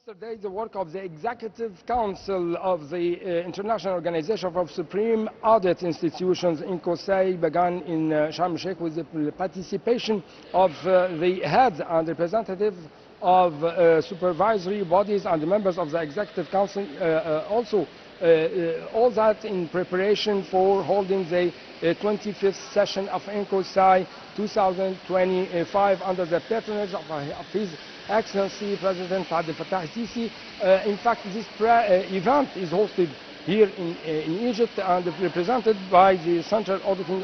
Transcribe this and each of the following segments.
Yesterday, the work of the Executive Council of the International Organization of Supreme Audit Institutions, INTOSAI, began in Sharm Sheikh with the participation of the heads and representatives of supervisory bodies and the members of the Executive Council. All that in preparation for holding the 25th session of INTOSAI 2025 under the patronage of His Excellency President Abdel Fattah al-Sisi. In fact, this event is hosted here in Egypt and represented by the Central Auditing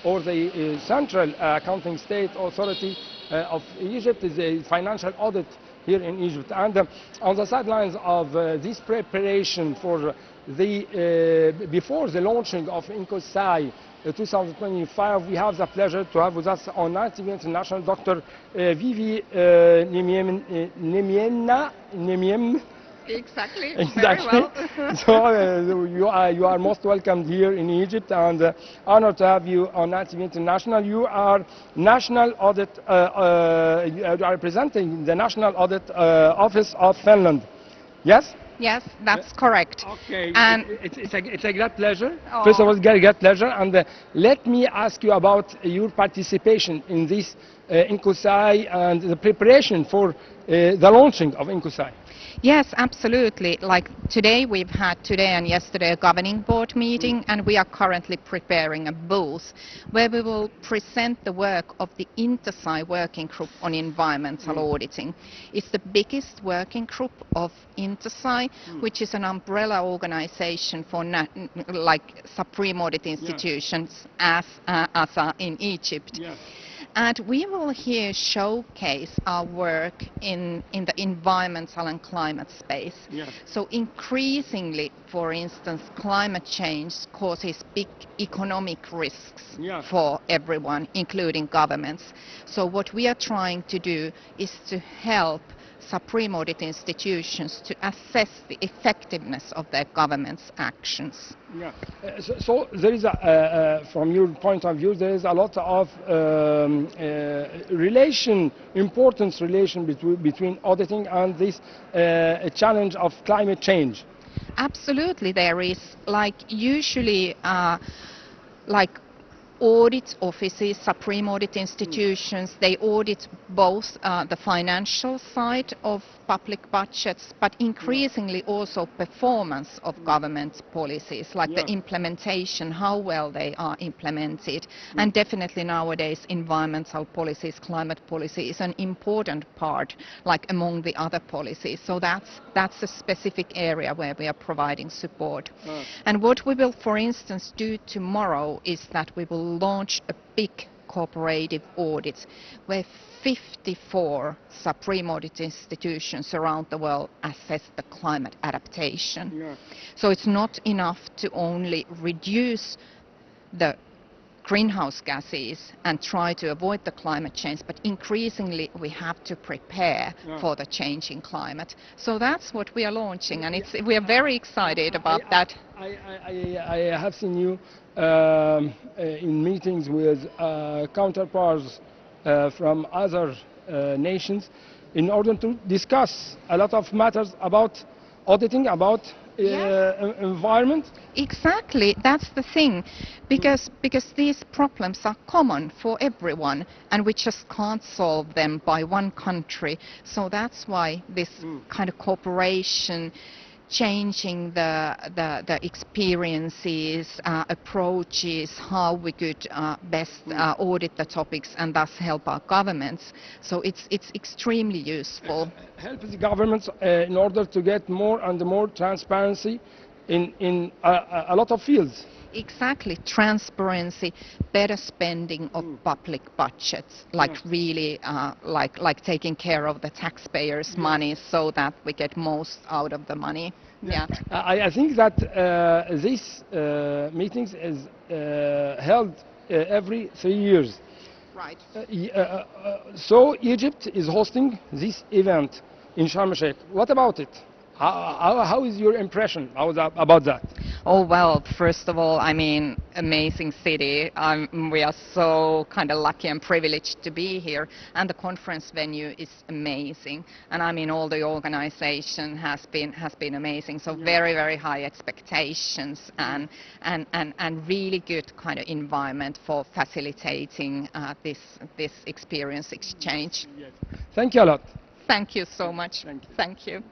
or the Central Accounting State Authority of Egypt, is a financial audit here in Egypt. And on the sidelines of this preparation for the before the launching of INTOSAI 2025, we have the pleasure to have with us on Nile TV International Dr. Vivi Nemiem. Exactly. Exactly. Very well. So you are most welcome here in Egypt, and honored to have you on Nile TV International. You are national audit. You are representing the National Audit Office of Finland. Yes. Yes, that's correct. Okay. And it's a great pleasure. Oh. First of all, great pleasure. And let me ask you about your participation in this INTOSAI and the preparation for the launching of INTOSAI. yes, absolutely. Like today, we've had today and yesterday a governing board meeting, and we are currently preparing a booth where we will present the work of the INTOSAI working group on environmental auditing. It's the biggest working group of INTOSAI, which is an umbrella organization for like supreme audit institutions as are in Egypt. Yeah. And we will here showcase our work in the environmental and climate space. Yes. So increasingly, for instance, climate change causes big economic risks Yeah. for everyone, including governments. So what we are trying to do is to help supreme audit institutions to assess the effectiveness of their government's actions. Yeah. So there is, from your point of view, there is a lot of importance relation between auditing and this challenge of climate change. Absolutely, there is. Like usually, like audit offices, supreme audit institutions, they audit both the financial side of public budgets, but increasingly also performance of government policies, like the implementation, how well they are implemented. And definitely nowadays environmental policies, climate policy is an important part, like among the other policies. So that's a specific area where we are providing support. And what we will, for instance, do tomorrow is that we will launch a big cooperative audit where 54 supreme audit institutions around the world assess the climate adaptation. Yeah. So it's not enough to only reduce the greenhouse gases and try to avoid the climate change, but increasingly we have to prepare for the changing climate. So that's what we are launching, and we are very excited about that. I have seen you in meetings with counterparts from other nations in order to discuss a lot of matters about auditing, about environment. Exactly, that's the thing, because these problems are common for everyone, and we just can't solve them by one country. So that's why this kind of cooperation, changing the experiences, approaches, how we could best audit the topics and thus help our governments. So it's extremely useful. Help the governments in order to get more and more transparency in a lot of fields. Exactly, transparency, better spending of public budgets, like really like taking care of the taxpayers' money so that we get most out of the money. Yeah. I think that these meetings is held every 3 years. Right. So Egypt is hosting this event in Sharm el-Sheikh. What about it? How is your impression about that? Oh, well, first of all, I mean, amazing city. We are so kind of lucky and privileged to be here, and the conference venue is amazing. And I mean, all the organization has been amazing. So very, very high expectations and really good kind of environment for facilitating this experience exchange. Thank you a lot. Thank you so much. Thank you. Thank you.